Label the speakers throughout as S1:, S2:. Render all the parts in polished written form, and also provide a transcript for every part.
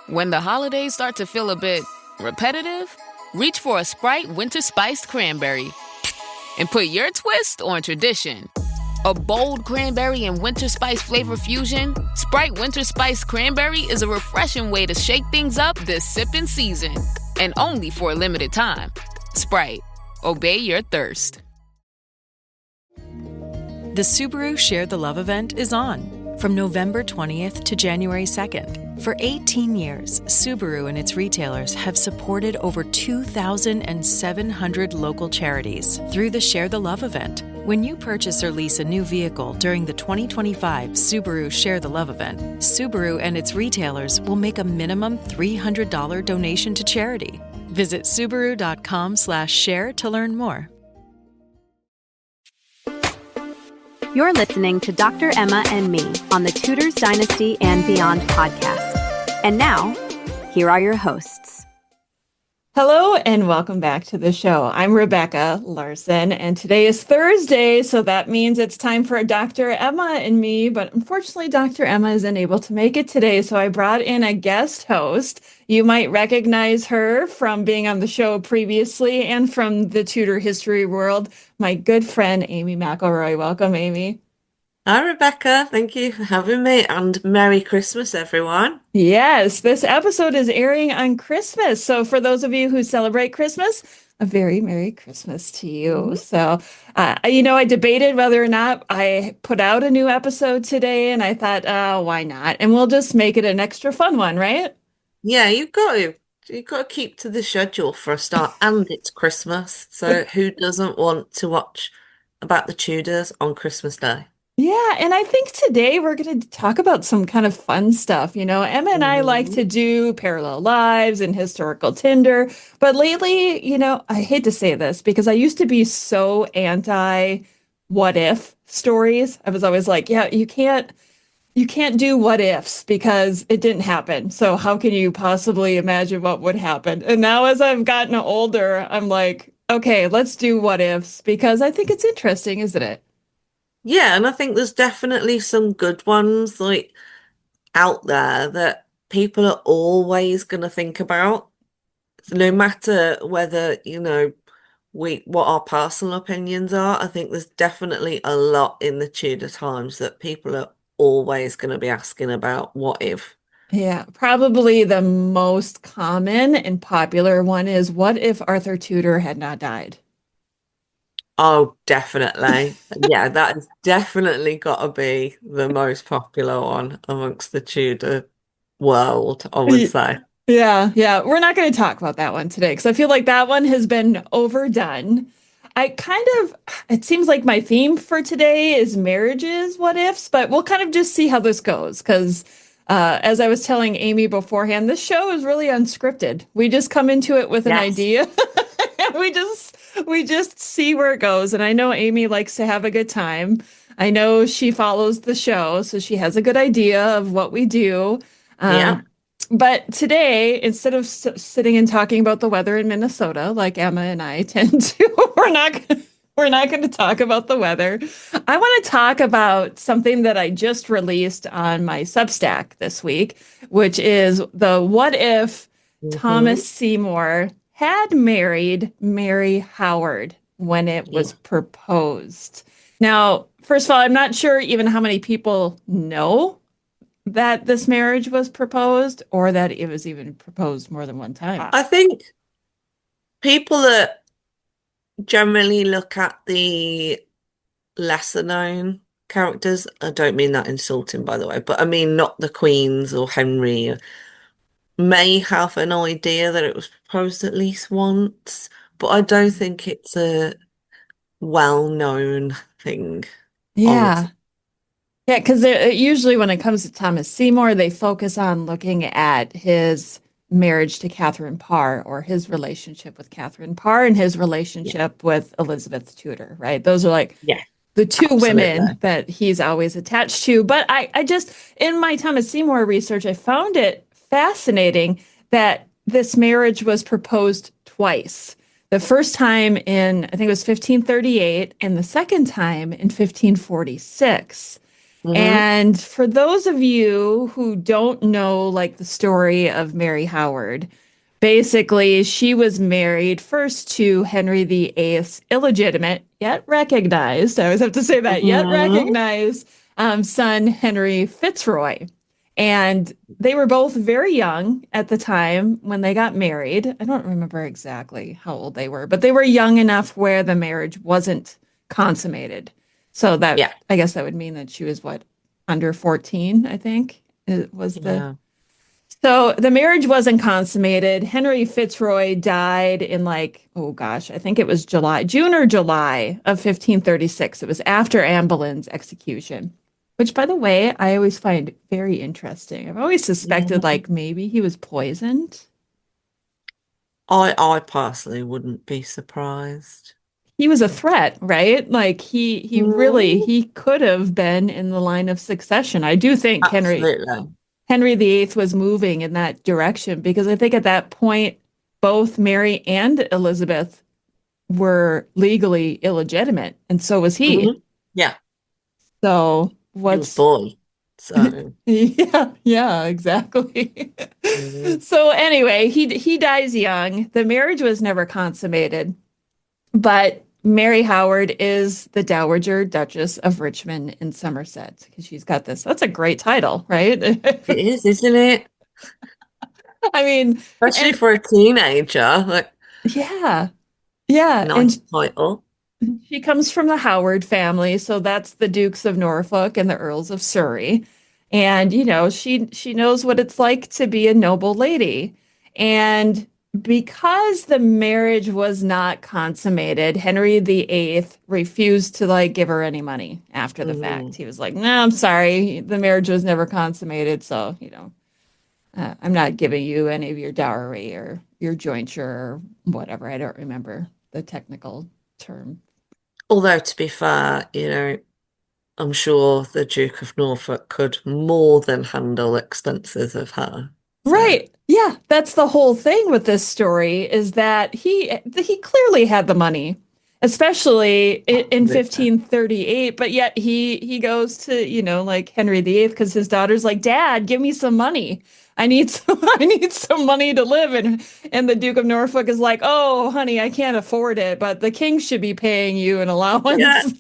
S1: When the holidays start to feel a bit repetitive, reach for a Sprite Winter Spiced Cranberry and put your twist on tradition. A bold cranberry and winter spice flavor fusion, Sprite Winter Spiced Cranberry is a refreshing way to shake things up this sipping season. And only for a limited time. Sprite. Obey your thirst.
S2: The Subaru Share the Love event is on from November 20th to January 2nd. For 18 years, Subaru and its retailers have supported over 2,700 local charities through the Share the Love event. When you purchase or lease a new vehicle during the 2025 Subaru Share the Love event, Subaru and its retailers will make a minimum $300 donation to charity. Visit Subaru.com/share to learn more.
S3: You're listening to Dr. Emma and me on the Tudors Dynasty and Beyond podcast. And now, here are your hosts.
S4: Hello and welcome back to the show. I'm Rebecca Larson, and today is Thursday, so that means it's time for Dr. Emma and me, but unfortunately Dr. Emma isn't able to make it today, so I brought in a guest host. You might recognize her from being on the show previously and from the Tudor history world, my good friend Amy McElroy. Welcome, Amy.
S5: Hi, Rebecca. Thank you for having me, and Merry Christmas, everyone.
S4: Yes, this episode is airing on Christmas. So for those of you who celebrate Christmas, a very Merry Christmas to you. Mm-hmm. So, I debated whether or not I put out a new episode today, and I thought, why not? And we'll just make it an extra fun one, right?
S5: Yeah, you've got to keep to the schedule for a start, and it's Christmas. So who doesn't want to watch about the Tudors on Christmas Day?
S4: Yeah, and I think today we're going to talk about some kind of fun stuff. Emma and I like to do parallel lives and historical Tinder, but lately, I hate to say this because I used to be so anti what if stories. I was always like, yeah, you can't do what ifs because it didn't happen. So how can you possibly imagine what would happen? And now as I've gotten older, I'm like, okay, let's do what ifs because I think it's interesting, isn't it?
S5: Yeah, and I think there's definitely some good ones out there that people are always going to think about, no matter whether, what our personal opinions are. I think there's definitely a lot in the Tudor times that people are always going to be asking about what if.
S4: Yeah, probably the most common and popular one is what if Arthur Tudor had not died?
S5: Oh, definitely. Yeah, that has definitely got to be the most popular one amongst the Tudor world, I would say.
S4: Yeah. We're not going to talk about that one today because I feel like that one has been overdone. It seems like my theme for today is marriages, what ifs, but we'll kind of just see how this goes because as I was telling Amy beforehand, this show is really unscripted. We just come into it with an idea and we just see where it goes. And I know Amy likes to have a good time. I know she follows the show, so she has a good idea of what we do. But today, instead of sitting and talking about the weather in Minnesota, like Emma and I tend to, we're not going to talk about the weather. I want to talk about something that I just released on my Substack this week, which is the what if Thomas Seymour had married Mary Howard when it was proposed. Now, first of all, I'm not sure even how many people know that this marriage was proposed or that it was even proposed more than one time.
S5: I think people that generally look at the lesser known characters, I don't mean that insulting, by the way, but I mean not the Queens or Henry, may have an idea that it was proposed at least once, but I don't think it's a well-known thing.
S4: Yeah. Yeah, because usually when it comes to Thomas Seymour, they focus on looking at his marriage to Kateryn Parr or his relationship with Kateryn Parr and his relationship with Elizabeth Tudor, right? Those are like the two women that he's always attached to. But I just, in my Thomas Seymour research, I found it fascinating that this marriage was proposed twice. The first time in, I think it was 1538, and the second time in 1546.
S5: Hmm.
S4: And for those of you who don't know, like the story of Mary Howard, basically she was married first to Henry VIII's illegitimate, yet recognized, I always have to say that, yet
S5: Hmm.
S4: recognized son, Henry Fitzroy. And they were both very young at the time when they got married. I don't remember exactly how old they were, but they were young enough where the marriage wasn't consummated. So that,
S5: Yeah.
S4: I guess that would mean that she was what, under 14, I think, it was the.
S5: Yeah.
S4: So the marriage wasn't consummated. Henry Fitzroy died in like, oh gosh, I think it was June or July of 1536. It was after Anne Boleyn's execution, which, by the way, I always find very interesting. I've always suspected
S5: Mhm.
S4: like maybe he was poisoned.
S5: I personally wouldn't be surprised.
S4: He was a threat, right? Like he really
S5: Mm,
S4: he could have been in the line of succession. I do think
S5: absolutely.
S4: Henry VIII was moving in that direction because I think at that point both Mary and Elizabeth were legally illegitimate, and so was he.
S5: Hmm. Yeah,
S4: So
S5: he was
S4: what's
S5: boy. So,
S4: yeah, yeah, exactly.
S5: mhm.
S4: So anyway, he dies young. The marriage was never consummated. But Mary Howard is the Dowager Duchess of Richmond in Somerset because she's got this. That's a great title, right?
S5: It is, isn't it?
S4: I mean,
S5: Especially
S4: and
S5: for a teenager. Like,
S4: yeah, yeah.
S5: nice
S4: And
S5: title.
S4: she comes from the Howard family, so that's the Dukes of Norfolk and the Earls of Surrey. And she knows what it's like to be a noble lady. And because the marriage was not consummated, Henry VIII refused to like give her any money after the fact.
S5: Hmm.
S4: He was like, "No, I'm sorry, the marriage was never consummated, so I'm not giving you any of your dowry or your jointure or whatever." I don't remember the technical term.
S5: Although, to be fair, I'm sure the Duke of Norfolk could more than handle expenses of her. So,
S4: Right. Yeah, that's the whole thing with this story is that he clearly had the money, especially in
S5: absolutely.
S4: 1538, but yet he goes to, like Henry VIII because his daughter's like, "Dad, give me some money. I need some I need some money to live." And the Duke of Norfolk is like, "Oh, honey, I can't afford it, but the king should be paying you an
S5: Yeah.
S4: allowance."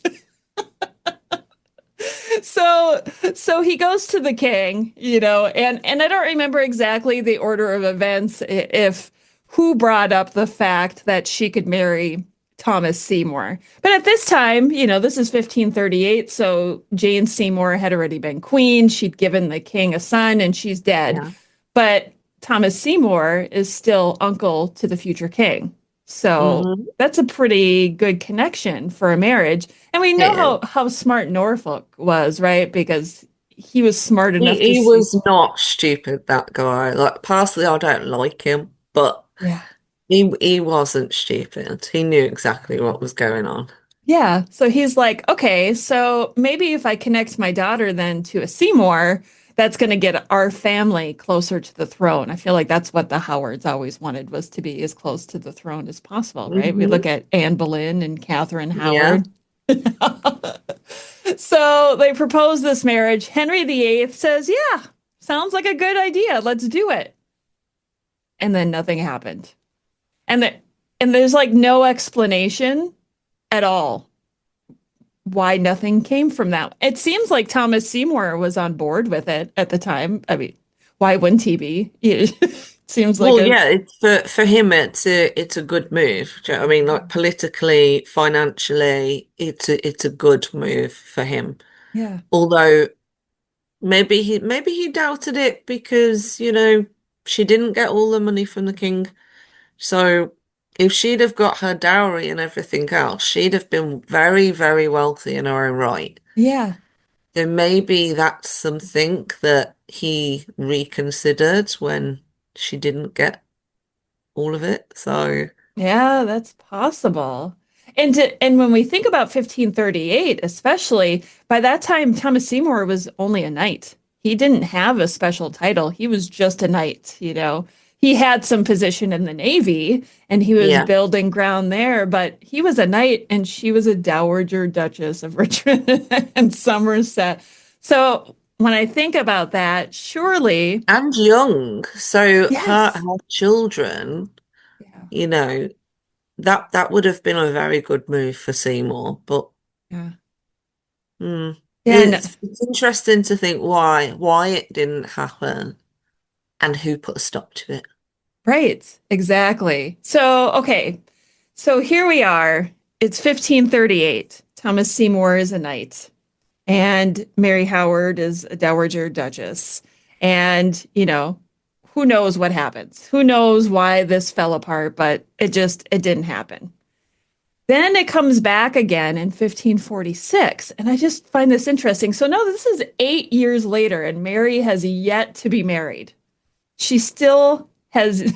S4: So so he goes to the king, and I don't remember exactly the order of events if who brought up the fact that she could marry Thomas Seymour. But at this time, this is 1538, so Jane Seymour had already been queen. She'd given the king a son and she's dead.
S5: Yeah.
S4: But Thomas Seymour is still uncle to the future king. So
S5: Hmm.
S4: that's a pretty good connection for a marriage. And we know
S5: It is.
S4: how smart Norfolk was, right? Because he was smart
S5: He,
S4: enough to
S5: he
S4: see.
S5: was not stupid, that guy. Like, personally, I don't like him, but
S4: Yeah.
S5: he wasn't stupid. He knew exactly what was going on.
S4: Yeah. So he's like, okay, so maybe if I connect my daughter then to a Seymour, that's going to get our family closer to the throne. I feel like that's what the Howards always wanted was to be as close to the throne as possible, right? We look
S5: Hmm.
S4: at Anne Boleyn and Catherine
S5: Yeah.
S4: Howard. So they propose this marriage. Henry VIII says, "Yeah, sounds like a good idea. Let's do it." And then nothing happened. And the, and there's like no explanation at all why nothing came from that. It seems like Thomas Seymour was on board with it at the time. I mean, why wouldn't he be? It seems like
S5: Well,
S4: a
S5: yeah, it's for him it's a good move. Do you know what I mean? Like politically, financially, it's a good move for him.
S4: yeah.
S5: Although maybe he doubted it because, she didn't get all the money from the king. So if she'd have got her dowry and everything else, she'd have been very, very wealthy in her own right.
S4: Yeah.
S5: So maybe that's something that he reconsidered when she didn't get all of it. So,
S4: Yeah, that's possible. And when we think about 1538, especially by that time, Thomas Seymour was only a knight. He didn't have a special title. He was just a knight. He had some position in the Navy and he was
S5: yeah.
S4: building ground there, but he was a knight and she was a Dowager Duchess of Richmond and Somerset. So when I think about that, surely,
S5: And young. So
S4: yes.
S5: her children,
S4: Yeah.
S5: you know, that would have been a very good move for Seymour. But
S4: Yeah.
S5: hmm,
S4: Yeah. No,
S5: it's interesting to think why it didn't happen and who put a stop to it.
S4: right. Exactly. So, okay. So here we are. It's 1538. Thomas Seymour is a knight, and Mary Howard is a dowager duchess. And, who knows what happens? Who knows why this fell apart, but it didn't happen. Then it comes back again in 1546. And I just find this interesting. So now this is 8 years later, and Mary has yet to be married. She still has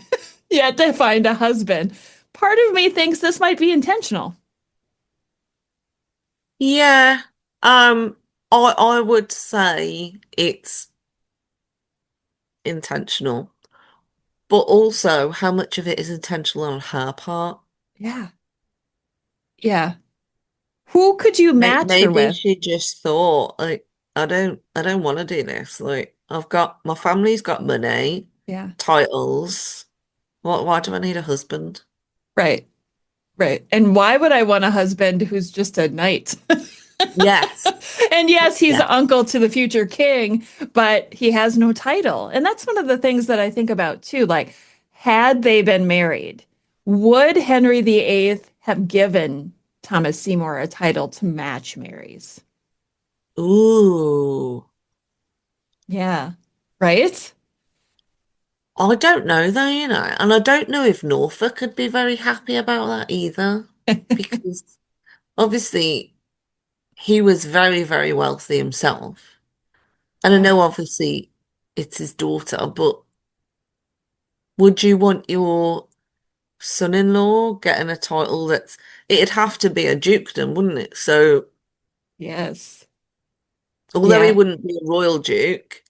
S4: yet to find a husband. Part of me thinks this might be intentional.
S5: Yeah. I would say it's intentional, but also how much of it is intentional on her part.
S4: Yeah. Yeah. Who could you match her
S5: Maybe
S4: with?
S5: she just thought, like, I don't want to do this. Like, I've got my family's got money,
S4: Yeah.
S5: titles. Why do I need a husband?
S4: Right. Right. And why would I want a husband who's just a knight?
S5: Yes.
S4: And yes, he's
S5: Yeah.
S4: uncle to the future king, but he has no title. And that's one of the things that I think about too. Like, had they been married, would Henry VIII have given Thomas Seymour a title to match Mary's?
S5: Ooh.
S4: Yeah. Right?
S5: I don't know though, and I don't know if Norfolk could be very happy about that either, because obviously he was very, very wealthy himself. And I
S4: Yeah.
S5: know obviously it's his daughter, but would you want your son-in-law getting a title it'd have to be a dukedom, wouldn't it? So
S4: Yes.
S5: although he
S4: Yeah.
S5: wouldn't be a royal duke,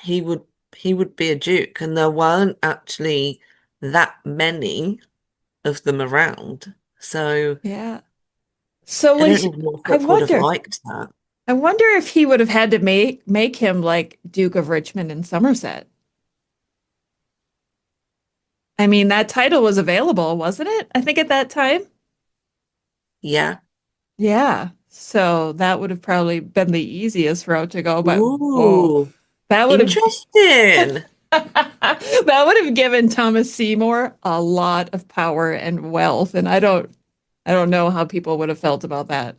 S5: he would he would be a duke, and there weren't actually that many of them around. So
S4: Yeah. So
S5: I
S4: when
S5: don't know
S4: she,
S5: if
S4: I
S5: Norfolk would have
S4: wonder,
S5: liked that.
S4: I wonder if he would have had to make him like Duke of Richmond and Somerset. I mean, that title was available, wasn't it? I think at that time.
S5: Yeah.
S4: Yeah. So that would have probably been the easiest route to go, but whoa,
S5: Ooh,
S4: that would have
S5: interesting.
S4: that would have given Thomas Seymour a lot of power and wealth, and I don't know how people would have felt about that.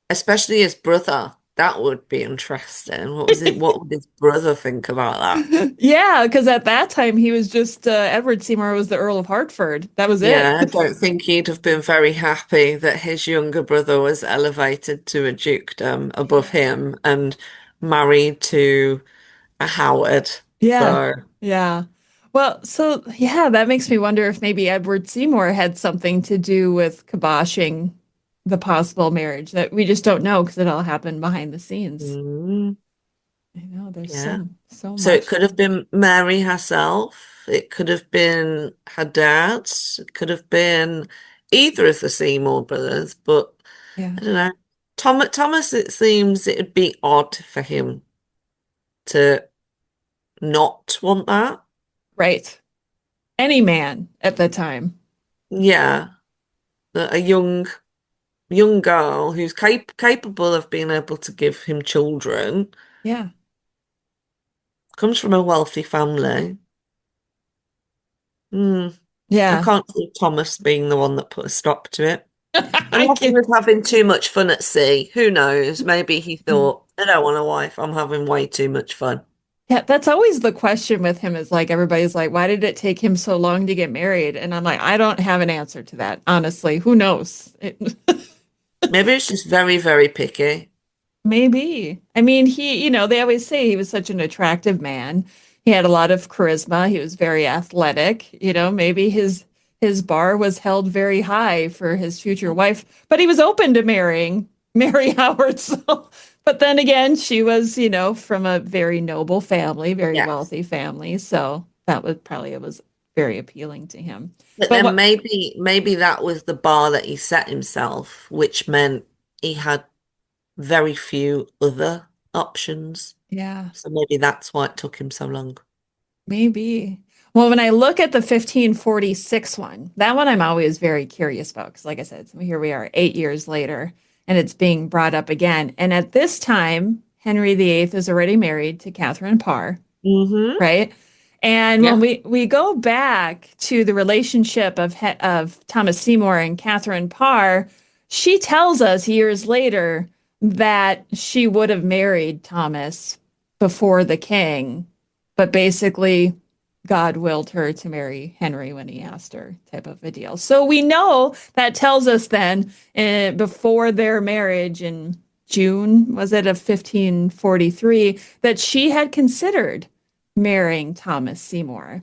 S5: Especially his brother. That would be interesting. What was it? What would his brother think about that?
S4: Yeah, because at that time he was just Edward Seymour was the Earl of Hartford. That was it.
S5: Yeah, I don't think he'd have been very happy that his younger brother was elevated to a dukedom above
S4: Yeah.
S5: him and married to a Howard.
S4: Yeah.
S5: So,
S4: Yeah. Well, so yeah, that makes me wonder if maybe Edward Seymour had something to do with kiboshing the possible marriage that we just don't know because it all happened behind the scenes.
S5: mm,
S4: I know there's
S5: yeah.
S4: so
S5: So it
S4: much.
S5: could have been Mary herself. It could have been her dad. It could have been either of the Seymour brothers. But
S4: Yeah.
S5: I don't know. Thomas, it seems it would be odd for him to not want that.
S4: Right. Any man at the time.
S5: Yeah, a young girl who's capable of being able to give him children,
S4: Yeah.
S5: comes from a wealthy family. Hmm. I
S4: Yeah.
S5: can't see Thomas being the one that put a stop to it.
S4: I
S5: Unless he
S4: can
S5: was having too much fun at sea. Who knows? Maybe he thought, I don't want a wife. I'm having way too much fun.
S4: Yeah, that's always the question with him is like everybody's like, why did it take him so long to get married? And I'm like, I don't have an answer to that, honestly. Who knows?
S5: Maybe it's just very, very picky.
S4: Maybe. I mean, they always say he was such an attractive man. He had a lot of charisma. He was very athletic. Maybe his bar was held very high for his future wife, but he was open to marrying Mary Howard. So, but then again, she was, from a very noble family, very
S5: Yes.
S4: wealthy family. So that was probably it was very appealing to him.
S5: But
S4: But
S5: then
S4: what,
S5: maybe that was the bar that he set himself, which meant he had very few other options.
S4: Yeah,
S5: So maybe that's why it took him so long.
S4: maybe. Well, when I look at the 1546 one, that one I'm always very curious about because, like I said, here we are 8 years later and it's being brought up again. And at this time, Henry VIII is already married to Kateryn Parr,
S5: Mm-hmm.
S4: right? And when
S5: Yeah.
S4: we go back to the relationship of Thomas Seymour and Kateryn Parr, she tells us years later that she would have married Thomas before the king, but basically God willed her to marry Henry when he asked her, type of a deal. So we know that tells us then before their marriage in June, was it, of 1543, that she had considered marrying Thomas Seymour.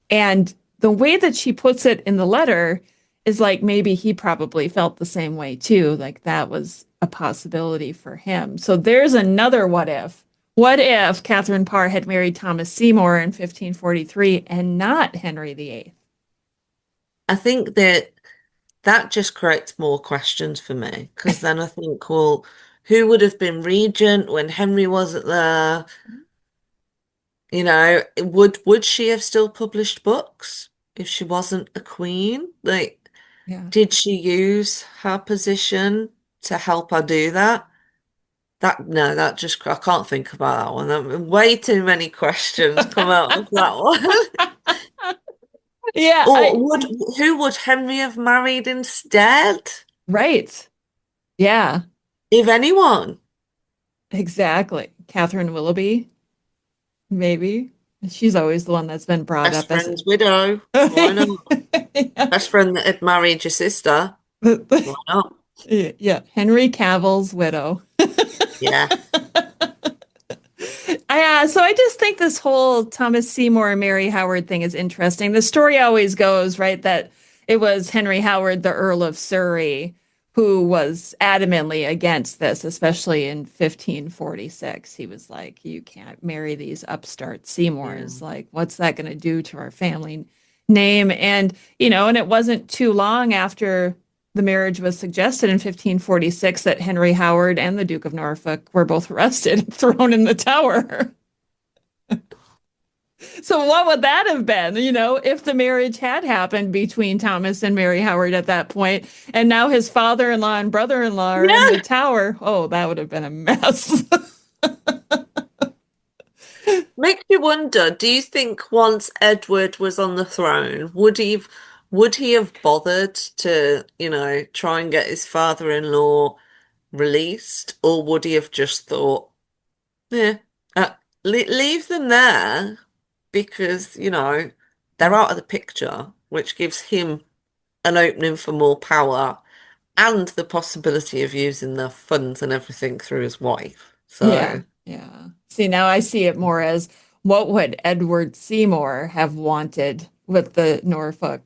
S4: And the way that she puts it in the letter is like maybe he probably felt the same way too, like that was a possibility for him. So there's another what if. What if Kateryn Parr had married Thomas Seymour in 1543 and not Henry VIII?
S5: I think that just creates more questions for me because then I think, well, who would have been regent when Henry wasn't there? You know, would she have still published books if she wasn't a queen? Like,
S4: Yeah.
S5: did she use her position to help her do that? That just I can't think about that one. Way too many questions come out of that one.
S4: Yeah,
S5: Or who would Henry have married instead?
S4: right. Yeah,
S5: If anyone.
S4: exactly. Catherine Willoughby, maybe. She's always the one that's been brought
S5: Best
S4: up as
S5: friend's widow. Why not?
S4: yeah.
S5: Best friend that had married your sister. Why not?
S4: Yeah, Henry Cavill's widow.
S5: Yeah.
S4: So I just think this whole Thomas Seymour and Mary Howard thing is interesting. The story always goes, right, that it was Henry Howard, the Earl of Surrey, who was adamantly against this, especially in 1546. He was like, you can't marry these upstart Seymours.
S5: Yeah.
S4: Like, what's that going to do to our family name? And, and it wasn't too long after the marriage was suggested in 1546 that Henry Howard and the Duke of Norfolk were both arrested and thrown in the Tower. So what would that have been, if the marriage had happened between Thomas and Mary Howard at that point, and now his father-in-law and brother-in-law are in the
S5: Yeah.
S4: Tower? Oh, that would have been a mess.
S5: Makes you wonder, do you think once Edward was on the throne, would he have bothered to, try and get his father-in-law released, or would he have just thought, yeah, leave them there because, they're out of the picture, which gives him an opening for more power and the possibility of using the funds and everything through his wife.
S4: Yeah,
S5: So,
S4: yeah. See, now I see it more as what would Edward Seymour have wanted with the Norfolk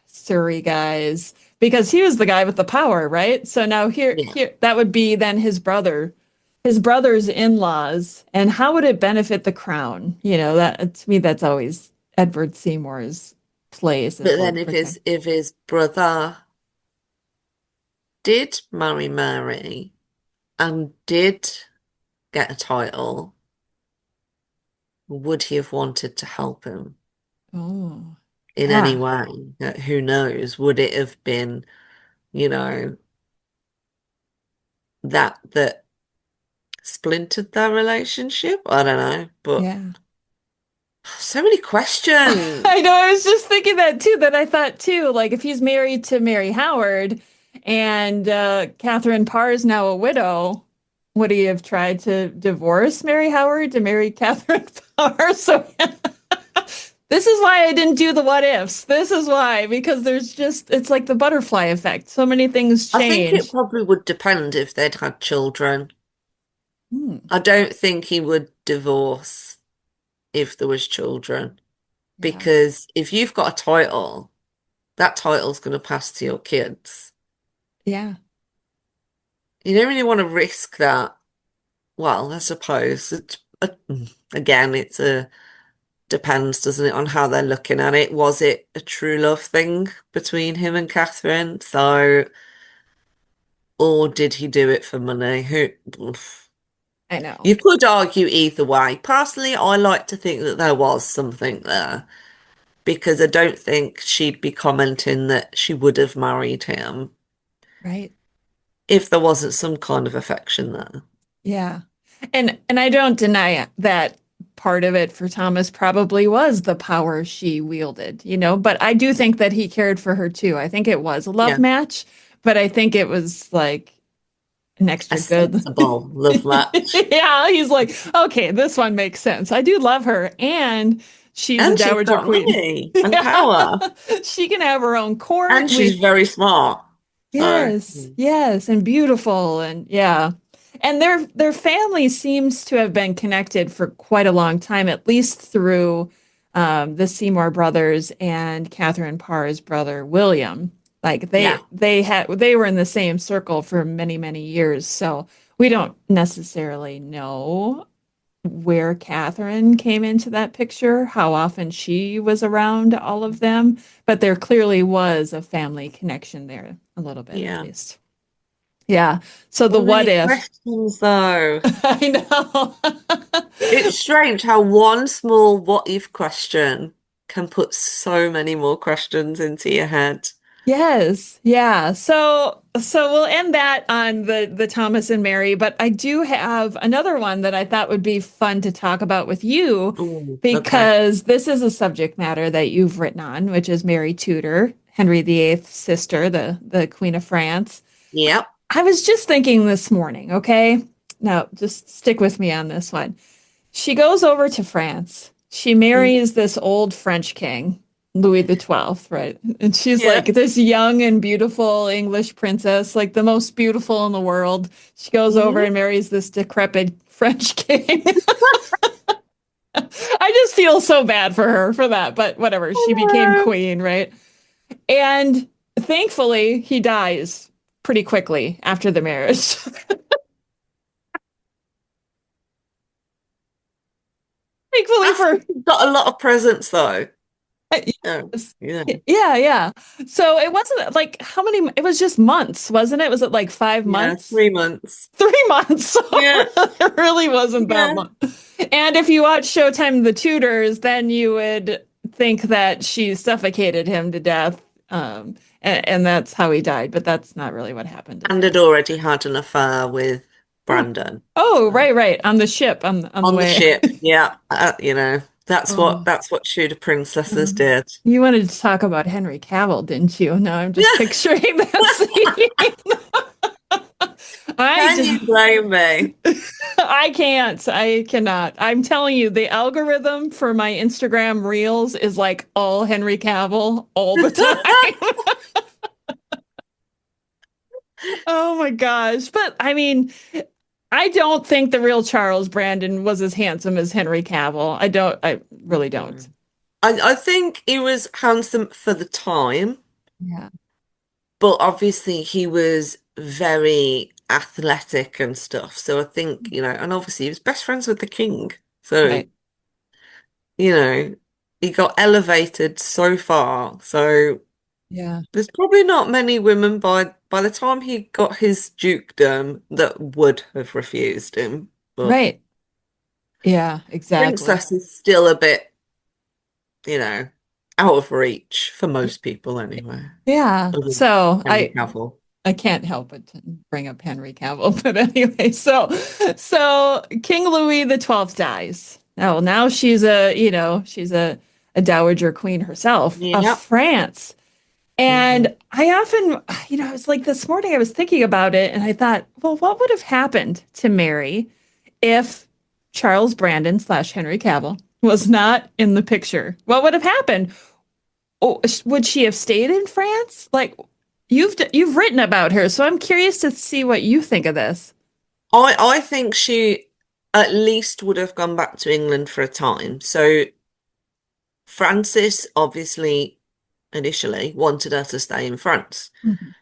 S4: Surrey guys? Because he was the guy with the power, right? So now
S5: yeah.
S4: here, that would be then his brother's in-laws, and how would it benefit the crown? That to me, that's always Edward Seymour's place is
S5: But
S4: like
S5: then if
S4: protect.
S5: his brother did marry Mary and did get a title, would he have wanted to help him
S4: Oh,
S5: in any
S4: ah,
S5: way? Who knows? Would it have been, you know, that splintered their relationship? I don't know, but
S4: yeah.
S5: so many questions.
S4: I know. I was just thinking that too. That I thought too. Like if he's married to Mary Howard, and Catherine Parr is now a widow, would he have tried to divorce Mary Howard to marry Catherine Parr? So this is why I didn't do the what ifs. This is why, because it's like the butterfly effect. So many things
S5: I think it
S4: change.
S5: probably would depend if they'd had children.
S4: Hmm,
S5: I don't think he would divorce if there was children.
S4: yeah,
S5: Because if you've got a title, that title's going to pass to your kids.
S4: yeah,
S5: You don't really want to risk that. Well, I suppose again, depends, doesn't it, on how they're looking at it. Was it a true love thing between him and Catherine? So, or did he do it for money? Who? Oof.
S4: I know.
S5: You could argue either way. Personally, I like to think that there was something there because I don't think she'd be commenting that she would have married him
S4: Right.
S5: if there wasn't some kind of affection there.
S4: Yeah. And I don't deny that part of it for Thomas probably was the power she wielded, but I do think that he cared for her too. I think it was a love
S5: Yeah,
S4: match, but I think it was like an
S5: a
S4: extra good.
S5: sensible love match.
S4: Yeah, he's like, okay, this one makes sense. I do love her, and she's a
S5: And she's
S4: dowager
S5: got
S4: queen.
S5: money and
S4: Yeah.
S5: power.
S4: She can have her own
S5: And
S4: court.
S5: she's very smart. So,
S4: Yes, yes, and beautiful, and yeah. And their family seems to have been connected for quite a long time, at least through the Seymour brothers and Kateryn Parr's brother William. Like
S5: yeah.
S4: they were in the same circle for many, many years. So we don't necessarily know where Catherine came into that picture, how often she was around all of them, but there clearly was a family connection there, a little bit at
S5: Yeah.
S4: least. Yeah. So the
S5: So
S4: what
S5: many
S4: if?
S5: questions, though.
S4: I know.
S5: It's strange how one small what if question can put so many more questions into your head.
S4: Yes. Yeah. So we'll end that on the Thomas and Mary, but I do have another one that I thought would be fun to talk about with you
S5: Ooh, okay.
S4: because this is a subject matter that you've written on, which is Mary Tudor, Henry VIII's sister, the Queen of France.
S5: Yep.
S4: I was just thinking this morning, okay? Now, just stick with me on this one. She goes over to France. She marries this old French king, Louis XII, right? And she's
S5: Yeah.
S4: like this young and beautiful English princess, like the most beautiful in the world. She goes over
S5: Mhm.
S4: and marries this decrepit French king. I just feel so bad for her for that, but whatever. She became
S5: Hello.
S4: queen, right? And thankfully, he dies pretty quickly after the marriage. Thankfully
S5: After
S4: for
S5: you've got a lot of presents, though. Oh,
S4: yes.
S5: yeah.
S4: Yeah, yeah. So it wasn't like how many, it was just months, wasn't it? Was it like five
S5: Yeah,
S4: months?
S5: 3 months.
S4: 3 months. So
S5: Yeah.
S4: it really wasn't that
S5: Yeah.
S4: long. And if you watch Showtime The Tudors, then you would think that she suffocated him to death. And that's how he died, but that's not really what happened, is
S5: And
S4: it?
S5: had already had an affair with
S4: Oh,
S5: Brandon.
S4: oh,
S5: So,
S4: right, right. On the ship, on the
S5: on the
S4: way.
S5: ship. Yeah. That's what
S4: Oh.
S5: Tudor princesses
S4: Um,
S5: did.
S4: you wanted to talk about Henry Cavill, didn't you? Now I'm just
S5: Yeah.
S4: picturing that scene. I
S5: Can you
S4: just,
S5: blame me?
S4: I can't. I cannot. I'm telling you, the algorithm for my Instagram Reels is like all Henry Cavill all the time. Oh my gosh. But I mean, I don't think the real Charles Brandon was as handsome as Henry Cavill. I really don't.
S5: Mm. I think he was handsome for the time,
S4: Yeah.
S5: but obviously he was very athletic and stuff. So I think, and obviously he was best friends with the king. So,
S4: Right.
S5: you know, he got elevated so far. So
S4: Yeah.
S5: there's probably not many women by the time he got his dukedom that would have refused him. But
S4: Right. Yeah, exactly.
S5: princess is still a bit, you know, out of reach for most people anyway.
S4: Yeah.
S5: Other than
S4: So
S5: Henry Cavill.
S4: I can't help but to bring up Henry Cavill. But anyway, so King Louis the XII dies. Now she's a dowager queen herself of
S5: Yep.
S4: France.
S5: Hmm.
S4: And I often, it's like this morning I was thinking about it and I thought, well, what would have happened to Mary if Charles Brandon slash Henry Cavill was not in the picture? What would have happened? Oh, would she have stayed in France? Like you've written about her, so I'm curious to see what you think of this.
S5: I think she at least would have gone back to England for a time. So Francis obviously initially wanted her to stay in France.
S4: Mhm.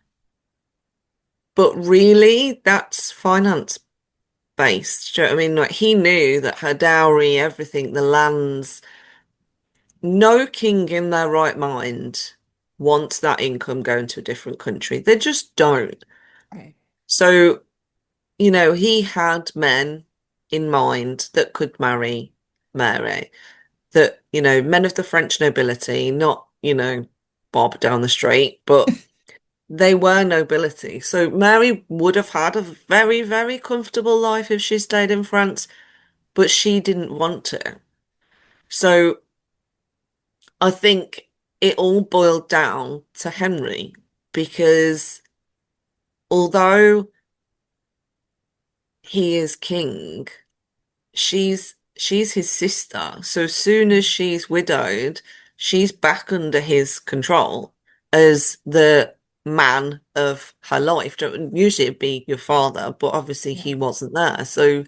S5: But really, that's finance based. Do you know what I mean? Like he knew that her dowry, everything, the lands, no king in their right mind wants that income going to a different country. They just don't.
S4: Right.
S5: So, he had men. in mind that could marry Mary. That, you know, men of the French nobility, not, you know, Bob down the street, but they were nobility. So Mary would have had a very, very comfortable life if she stayed in France, but she didn't want to. So I think it all boiled down to Henry because although he is king, she's his sister. So as soon as she's widowed, she's back under his control as the man of her life. Usually it'd be your father, but obviously
S4: Yeah.
S5: he wasn't there. So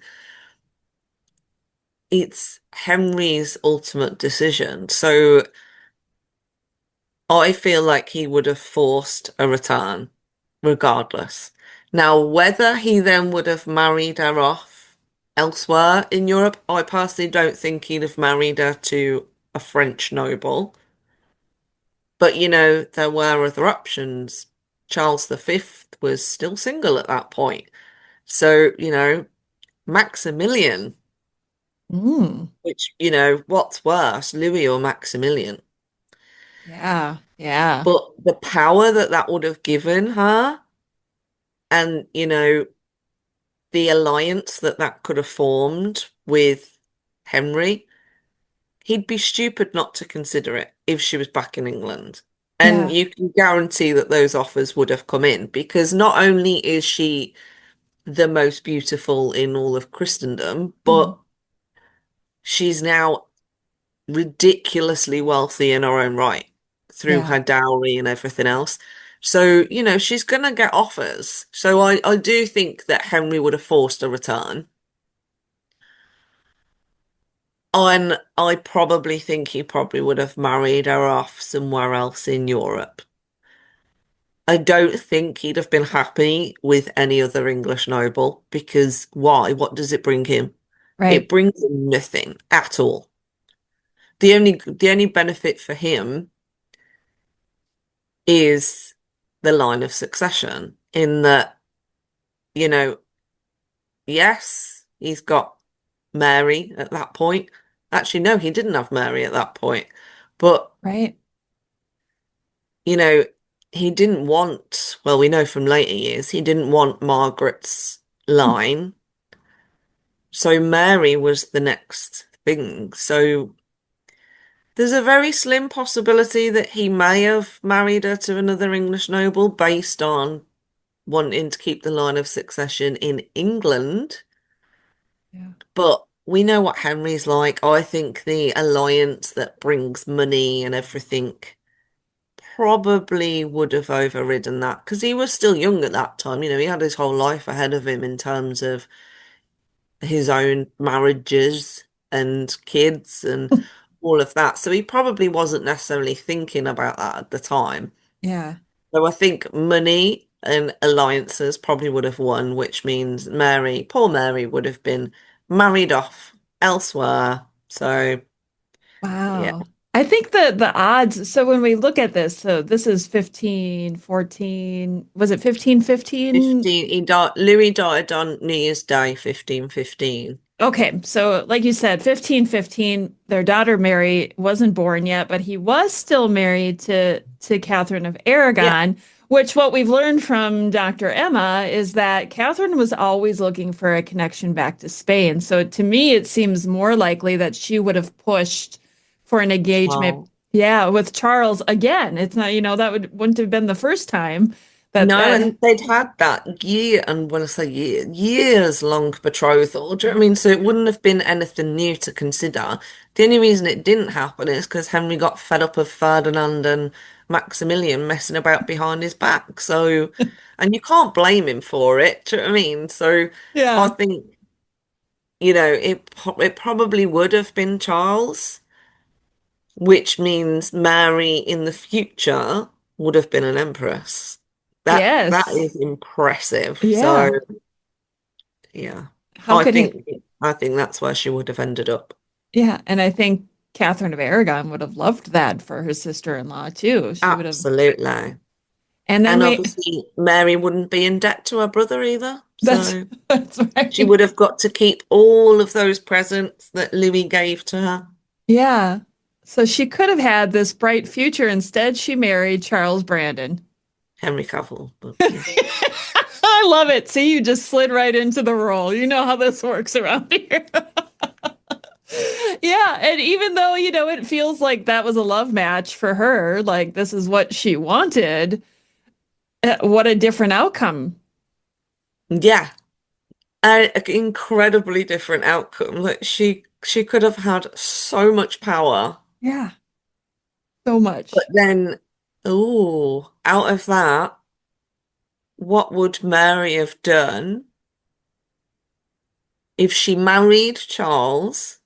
S5: it's Henry's ultimate decision. So I feel like he would have forced a return regardless. Now, whether he then would have married her off elsewhere in Europe, I personally don't think he'd have married her to a French noble. But, you know, there were other options. Charles V was still single at that point. So, you know, Maximilian,
S4: Mm.
S5: which, you know, what's worse, Louis or Maximilian?
S4: Yeah. Yeah.
S5: But the power that that would have given her and, you know, the alliance that that could have formed with Henry, he'd be stupid not to consider it if she was back in England. And
S4: Yeah.
S5: you can guarantee that those offers would have come in because not only is she the most beautiful in all of Christendom,
S4: Mm.
S5: but she's now ridiculously wealthy in her own right through
S4: Yeah.
S5: her dowry and everything else. So, you know, she's going to get offers. So I do think that Henry would have forced a return. And I probably think he probably would have married her off somewhere else in Europe. I don't think he'd have been happy with any other English noble because why? What does it bring him? It
S4: Right.
S5: brings him nothing at all. The only benefit for him is the line of succession in that, you know, yes, he's got Mary at that point. Actually, no, he didn't have Mary at that point. But
S4: Right.
S5: you know, he didn't want, well, we know from later years, he didn't want Margaret's line. So Mary was the next thing. So there's a very slim possibility that he may have married her to another English noble based on wanting to keep the line of succession in England.
S4: Yeah.
S5: But we know what Henry's like. I think the alliance that brings money and everything probably would have overridden that because he was still young at that time. You know, he had his whole life ahead of him in terms of his own marriages and kids and all of that. So he probably wasn't necessarily thinking about that at the time.
S4: Yeah.
S5: So I think money and alliances probably would have won, which means Mary, poor Mary, would have been married off elsewhere. So yeah,
S4: Wow. I think the odds, so when we look at this, so this is 1514, was it 1515?
S5: 15, he died, Louis died on New Year's Day, 1515.
S4: Okay, so like you said, 1515, their daughter Mary wasn't born yet, but he was still married to Katherine of
S5: Yeah.
S4: Aragon, which what we've learned from Dr. Emma is that Catherine was always looking for a connection back to Spain. So to me, it seems more likely that she would have pushed for an engagement,
S5: Well,
S4: yeah, with Charles again. It's not, that wouldn't have been the first time that
S5: no,
S4: that
S5: and they'd had that year, and when I say year, years long betrothal. Do you know what I mean? So it wouldn't have been anything new to consider. The only reason it didn't happen is because Henry got fed up of Ferdinand and Maximilian messing about behind his back. So, and you can't blame him for it. Do you know what I mean? So I
S4: yeah.
S5: think, you know, it probably would have been Charles, which means Mary in the future would have been an empress. That
S4: Yes.
S5: is impressive. So
S4: Yeah.
S5: yeah,
S4: How could he?
S5: I think that's where she would have ended up.
S4: Yeah, and I think Katherine of Aragon would have loved that for her sister-in-law too. She would have,
S5: Absolutely.
S4: And then
S5: And obviously Mary wouldn't be in debt to her brother either.
S4: that's
S5: So
S4: that's right.
S5: she would have got to keep all of those presents that Louis gave to her.
S4: Yeah. So she could have had this bright future. Instead, she married Charles Brandon.
S5: Henry Cavill. But, yeah.
S4: I love it. See, you just slid right into the role. You know how this works around here. Yeah, and even though, it feels like that was a love match for her, like this is what she wanted, what a different outcome.
S5: Yeah. An incredibly different outcome. Like she could have had so much power,
S4: Yeah, so much.
S5: but then, out of that, what would Mary have done if she married Charles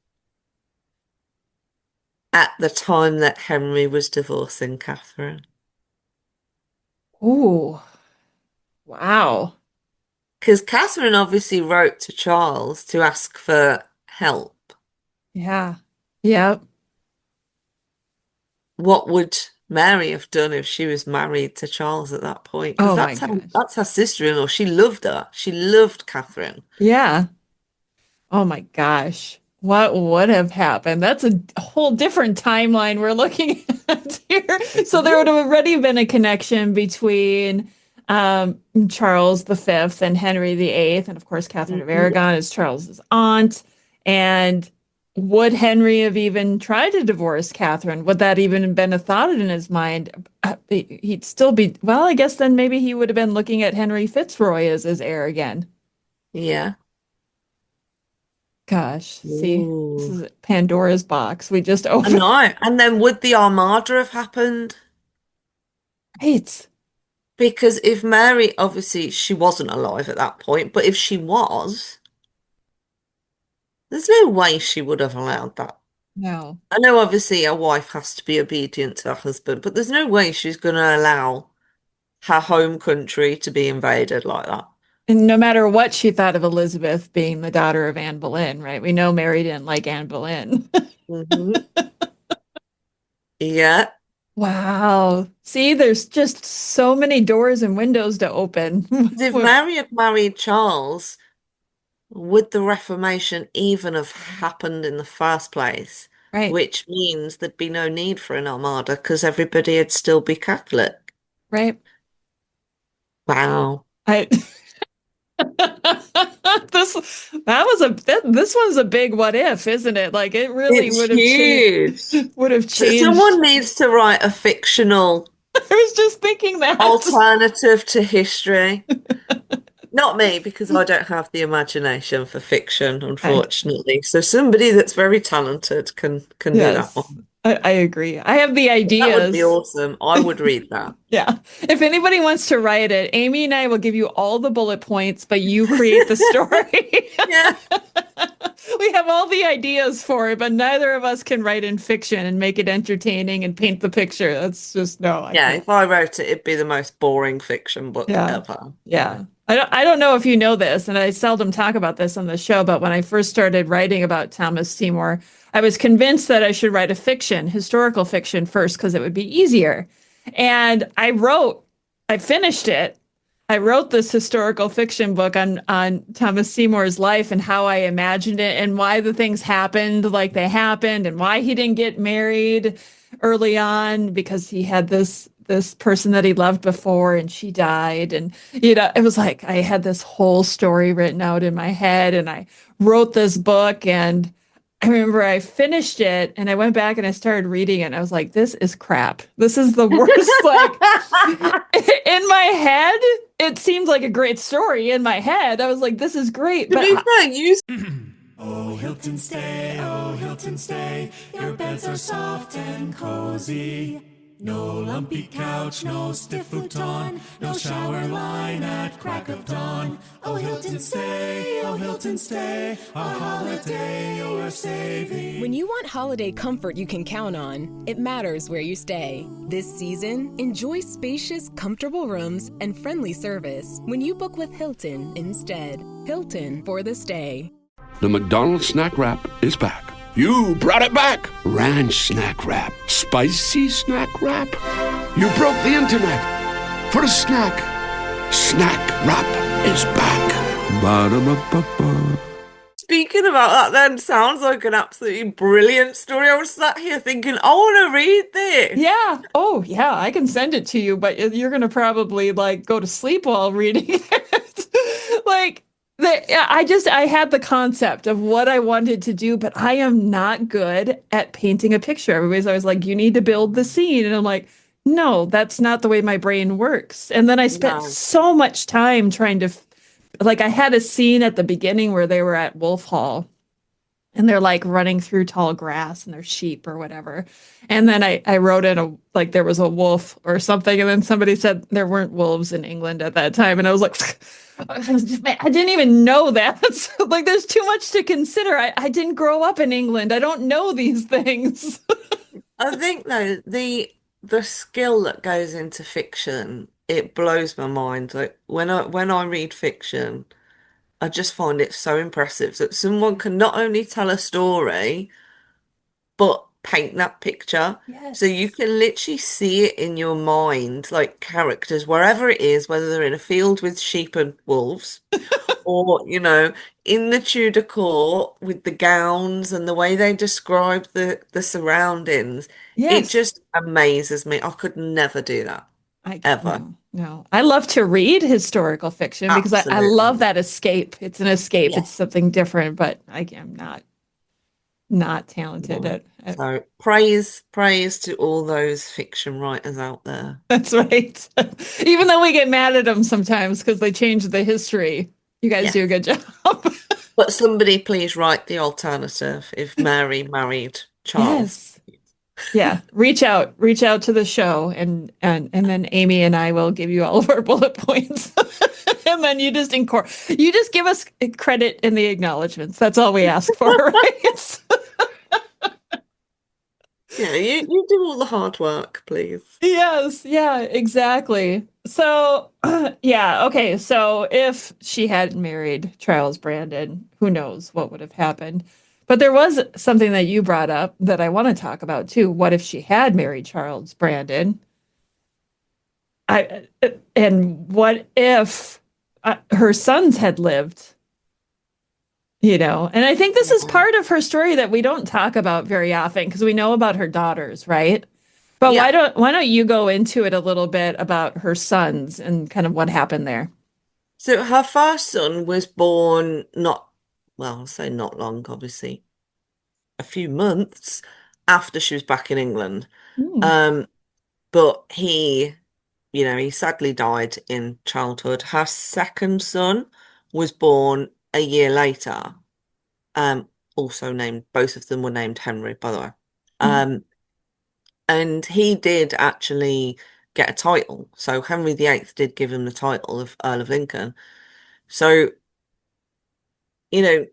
S5: at the time that Henry was divorcing Catherine?
S4: Ooh, wow.
S5: Because Catherine obviously wrote to Charles to ask for help.
S4: Yeah. Yep.
S5: What would Mary have done if she was married to Charles at that point? Because
S4: Oh my gosh.
S5: that's her sister-in-law. She loved her. She loved Catherine.
S4: Yeah. Oh my gosh. What would have happened? That's a whole different timeline we're looking at here. So there would have already been a connection between Charles V and Henry VIII, and of course Katherine of Aragon is Charles's aunt. And would Henry have even tried to divorce Catherine? Would that even have been a thought in his mind? He'd still be, well, I guess then maybe he would have been looking at Henry Fitzroy as his heir again.
S5: Yeah.
S4: Gosh, see, this
S5: Ooh.
S4: is Pandora's box. We just
S5: I
S4: opened.
S5: know. And then would the Armada have happened?
S4: Right.
S5: Because if Mary, obviously, she wasn't alive at that point, but if she was, there's no way she would have allowed that.
S4: No.
S5: I know, obviously, a wife has to be obedient to her husband, but there's no way she's going to allow her home country to be invaded like that.
S4: And no matter what she thought of Elizabeth being the daughter of Anne Boleyn, right? We know Mary didn't like Anne Boleyn.
S5: Mhm. Yeah.
S4: Wow. See, there's just so many doors and windows to open.
S5: If Mary had married Charles, would the Reformation even have happened in the first place?
S4: Right.
S5: Which means there'd be no need for an armada because everybody would still be Catholic.
S4: Right.
S5: Wow.
S4: I this one's a big what if, isn't it? Like it really
S5: It's
S4: would have
S5: huge.
S4: changed.
S5: Someone needs to write a fictional
S4: I was just thinking that.
S5: alternative to history. Not me, because I don't have the imagination for fiction, unfortunately. So somebody that's very talented can do that one.
S4: I agree. I have the ideas.
S5: That would be awesome. I would read that.
S4: Yeah. If anybody wants to write it, Amy and I will give you all the bullet points, but you create the story.
S5: Yeah.
S4: We have all the ideas for it, but neither of us can write in fiction and make it entertaining and paint the picture. That's just no.
S5: Yeah, if I wrote it, it'd be the most boring fiction book ever.
S4: Yeah. I don't know if you know this, and I seldom talk about this on the show, but when I first started writing about Thomas Seymour, I was convinced that I should write a historical fiction first, because it would be easier. And I finished it. I wrote this historical fiction book on Thomas Seymour's life and how I imagined it and why the things happened like they happened and why he didn't get married early on because he had this person that he loved before and she died. And, it was like I had this whole story written out in my head and I wrote this book and I remember I finished it and I went back and I started reading it and I was like, this is crap. This is the worst. Like in my head, it seemed like a great story in my head. I was like, this is great.
S5: To be fair, you
S6: Oh, Hilton stay, your beds are soft and cozy. No lumpy couch, no stiff futon, no shower line at crack of dawn. Oh, Hilton stay, our holiday you're saving.
S7: When you want holiday comfort you can count on, it matters where you stay. This season, enjoy spacious, comfortable rooms and friendly service when you book with Hilton instead. Hilton for the stay.
S8: The McDonald's snack wrap is back. You brought it back. Ranch snack wrap. Spicy snack wrap. You broke the internet. for a snack. Snack Wrap is back. Ba-da-ba-ba-ba.
S5: Speaking about that, then sounds like an absolutely brilliant story. I was sat here thinking, I want to read this.
S4: Yeah. Oh, yeah, I can send it to you, but you're gonna probably like go to sleep while reading it. Like I had the concept of what I wanted to do, but I am not good at painting a picture. Everybody's always like, you need to build the scene. And I'm like, no, that's not the way my brain works. And then I spent
S5: No.
S4: so much time trying to like I had a scene at the beginning where they were at Wolf Hall and they're like running through tall grass and there's sheep or whatever. And then I wrote in a like there was a wolf or something, and then somebody said there weren't wolves in England at that time, and I was like, I didn't even know that. So, like, there's too much to consider. I didn't grow up in England. I don't know these things.
S5: I think though the skill that goes into fiction, it blows my mind. Like when I read fiction, I just find it so impressive that someone can not only tell a story, but paint that picture. So you
S4: Yes.
S5: can literally see it in your mind, like characters, wherever it is, whether they're in a field with sheep and wolves, or, in the Tudor court with the gowns and the way they describe the surroundings. It
S4: Yes.
S5: just amazes me. I could never do that, ever.
S4: No, no. I love to read historical fiction because I love
S5: Absolutely.
S4: that escape. It's an escape. It's
S5: Yes.
S4: something different, but I am not talented
S5: No.
S4: at
S5: So praise to all those fiction writers out there.
S4: that's right. Even though we get mad at them sometimes because they change the history, you guys do a
S5: Yes.
S4: good job.
S5: But somebody please write the alternative if Mary married Charles.
S4: Yes. Yeah. Reach out to the show and then Amy and I will give you all of our bullet points. And then you just give us credit in the acknowledgments. That's all we ask for, right?
S5: Yeah, you do all the hard work, please.
S4: Yes, yeah, exactly. So, yeah, okay. So if she hadn't married Charles Brandon, who knows what would have happened? But there was something that you brought up that I want to talk about too. What if she had married Charles Brandon? And what if her sons had lived? And I think this is
S5: Yeah.
S4: part of her story that we don't talk about very often because we know about her daughters, right? But
S5: Yeah.
S4: why don't you go into it a little bit about her sons and kind of what happened there?
S5: So her first son was born I'll say not long, obviously, a few months after she was back in England.
S4: Hmm.
S5: Um, but he sadly died in childhood. Her second son was born a year later. Um, also named, both of them were named Henry, by the way.
S4: Hmm.
S5: And he did actually get a title. So Henry VIII did give him the title of Earl of Lincoln. So, you know,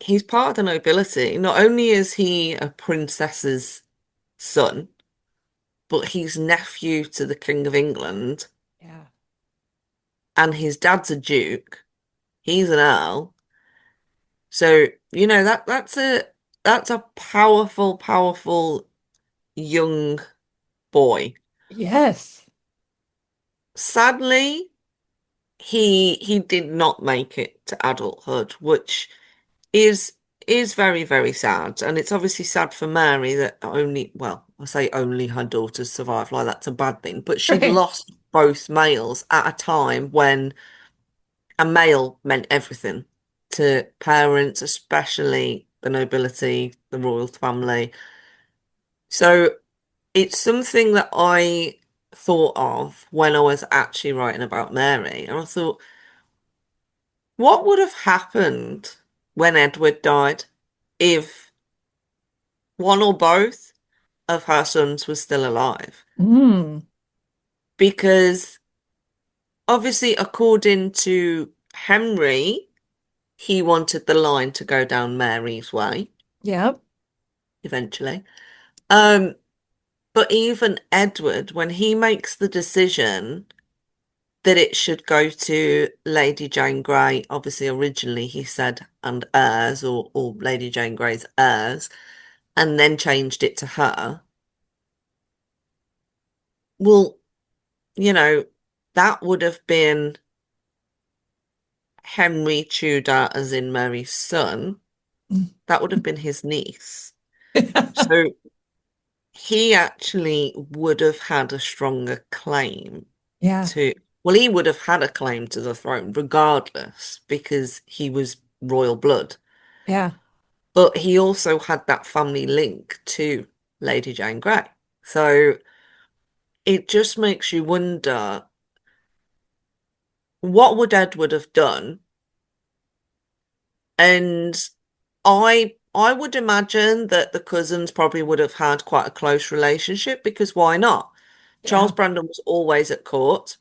S5: he's part of the nobility. Not only is he a princess's son, but he's nephew to the King of England,
S4: Yeah.
S5: and his dad's a duke. He's an earl. So, that's a powerful, powerful young boy.
S4: Yes.
S5: Sadly, he did not make it to adulthood, which is is very, very sad. And it's obviously sad for Mary that I say only her daughters survived, like that's a bad thing. But she'd
S4: Right.
S5: lost both males at a time when a male meant everything to parents, especially the nobility, the royal family. So it's something that I thought of when I was actually writing about Mary. And I thought, what would have happened when Edward died if one or both of her sons was still alive?
S4: Mm.
S5: Because obviously, according to Henry, he wanted the line to go down Mary's way
S4: Yep.
S5: eventually. Um, but even Edward, when he makes the decision that it should go to Lady Jane Grey, obviously originally he said and heirs or Lady Jane Grey's heirs, and then changed it to her. Well, you know, that would have been Henry Tudor, as in Mary's son. That would have been his niece. So he actually would have had a stronger claim
S4: Yeah.
S5: to, well, he would have had a claim to the throne regardless because he was royal blood.
S4: Yeah.
S5: But he also had that family link to Lady Jane Grey. So it just makes you wonder, what would Edward have done? And I would imagine that the cousins probably would have had quite a close relationship because why not?
S4: Yeah.
S5: Charles Brandon was always at court,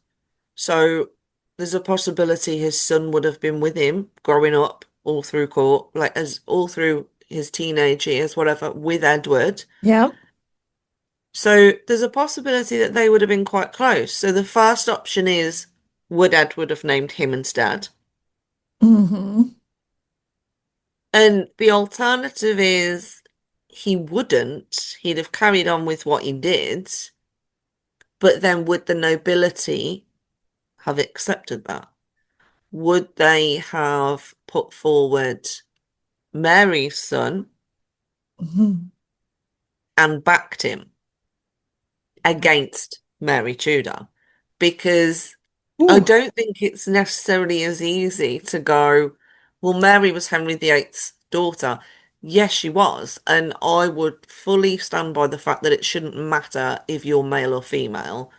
S5: so there's a possibility his son would have been with him growing up all through court, like as all through his teenage years, whatever, with Edward.
S4: Yeah.
S5: So there's a possibility that they would have been quite close. So the first option is, would Edward have named him instead?
S4: Mm-hmm.
S5: And the alternative is he wouldn't. He'd have carried on with what he did. But then would the nobility have accepted that? Would they have put forward Mary's son
S4: Mm-hmm.
S5: and backed him against Mary Tudor? Because I
S4: Ooh.
S5: don't think it's necessarily as easy to go, well, Mary was Henry VIII's daughter. Yes, she was. And I would fully stand by the fact that it shouldn't matter if you're male or female.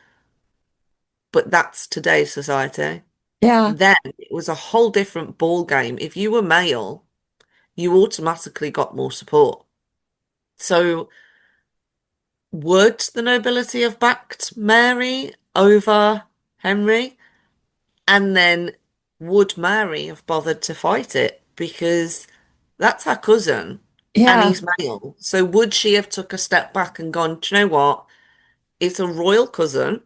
S5: But that's today's society.
S4: Yeah.
S5: Then it was a whole different ball game. If you were male, you automatically got more support. So would the nobility have backed Mary over Henry? And then would Mary have bothered to fight it? Because that's her cousin and
S4: Yeah.
S5: he's male. So would she have took a step back and gone, do you know what? It's a royal cousin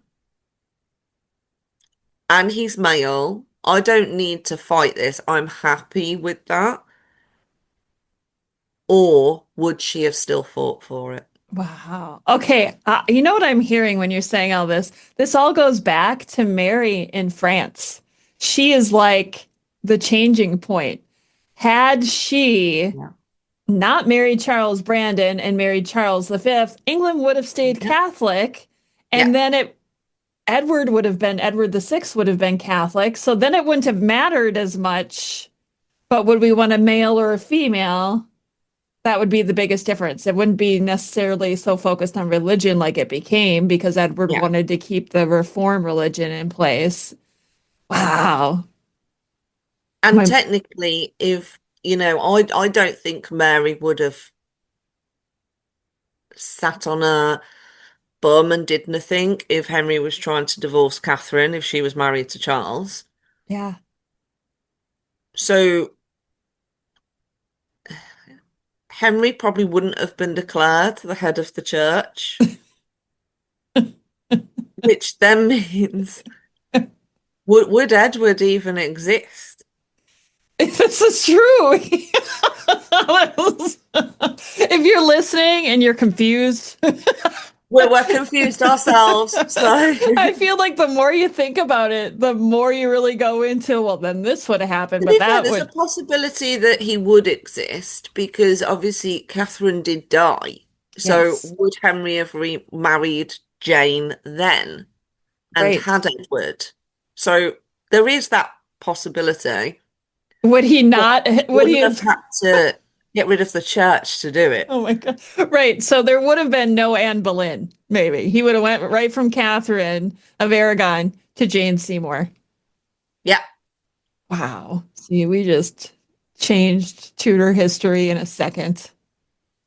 S5: and he's male. I don't need to fight this. I'm happy with that. Or would she have still fought for it?
S4: Wow. Okay. You know what I'm hearing when you're saying all this? This all goes back to Mary in France. She is like the changing point. Had she
S5: Yeah.
S4: not married Charles Brandon and married Charles V, England would have stayed
S5: Yeah.
S4: Catholic,
S5: Yeah.
S4: and then Edward VI would have been Catholic. So then it wouldn't have mattered as much. But would we want a male or a female? That would be the biggest difference. It wouldn't be necessarily so focused on religion like it became because Edward
S5: Yeah.
S4: wanted to keep the reform religion in place. Wow.
S5: And
S4: My,
S5: technically, if, I don't think Mary would have sat on a bum and did nothing if Henry was trying to divorce Catherine if she was married to Charles.
S4: yeah.
S5: So Henry probably wouldn't have been declared the head of the church, which then means would Edward even exist?
S4: This is true. If you're listening and you're confused,
S5: We're confused ourselves. So
S4: I feel like the more you think about it, the more you really go into, well, then this would have happened,
S5: to
S4: but
S5: be fair,
S4: that
S5: there's a
S4: would,
S5: possibility that he would exist because obviously Catherine did die. So
S4: yes,
S5: would Henry have remarried Jane then and
S4: right.
S5: had Edward? So there is that possibility.
S4: Would he
S5: But
S4: not,
S5: he
S4: would he
S5: wouldn't have
S4: have,
S5: had to get rid of the church to do it.
S4: oh my God. Right. So there would have been no Anne Boleyn, maybe. He would have went right from Katherine of Aragon to Jane Seymour.
S5: Yeah.
S4: Wow. See, we just changed Tudor history in a second.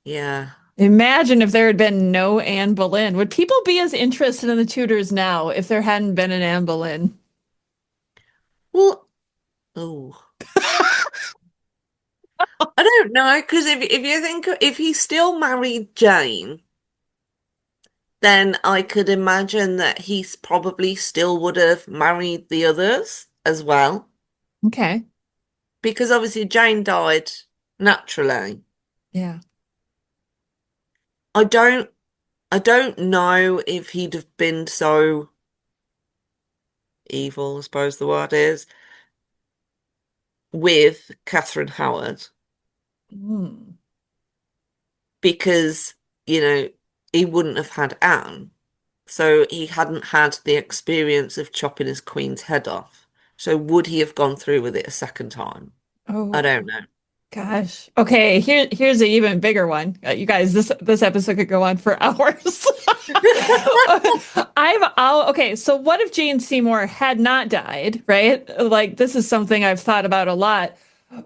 S5: Yeah.
S4: Imagine if there had been no Anne Boleyn. Would people be as interested in the Tudors now if there hadn't been an Anne Boleyn?
S5: Well, oh, I don't know, because if you think if he still married Jane, then I could imagine that he's probably still would have married the others as well.
S4: Okay.
S5: Because obviously Jane died naturally.
S4: Yeah.
S5: I don't I don't know if he'd have been so evil, I suppose the word is, with Catherine Howard. Because, he wouldn't have had Anne. So he hadn't had the experience of chopping his queen's head off. So would he have gone through with it a second time?
S4: Oh,
S5: I don't know.
S4: gosh. Okay, here's an even bigger one. You guys, this episode could go on for hours. Okay, so what if Jane Seymour had not died, right? Like, this is something I've thought about a lot.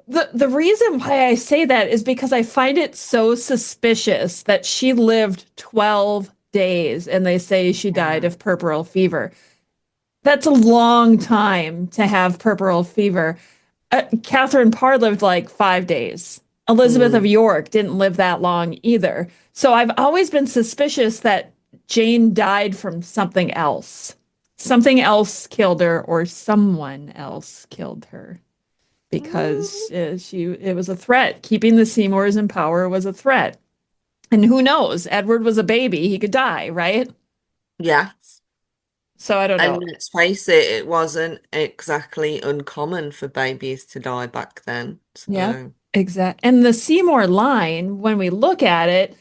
S4: The reason why I say that is because I find it so suspicious that she lived 12 days and they say she died of puerperal fever. That's a long time to have puerperal fever. Kateryn Parr lived like 5 days. Elizabeth of York didn't live that long either. So I've always been suspicious that Jane died from something else. Something else killed her, or someone else killed her, because it was a threat. Keeping the Seymours in power was a threat. And who knows? Edward was a baby. He could die, right?
S5: Yes.
S4: So I don't know.
S5: And let's face it wasn't exactly uncommon for babies to die back then. So.
S4: Yeah, exactly. And the Seymour line, when we look at it,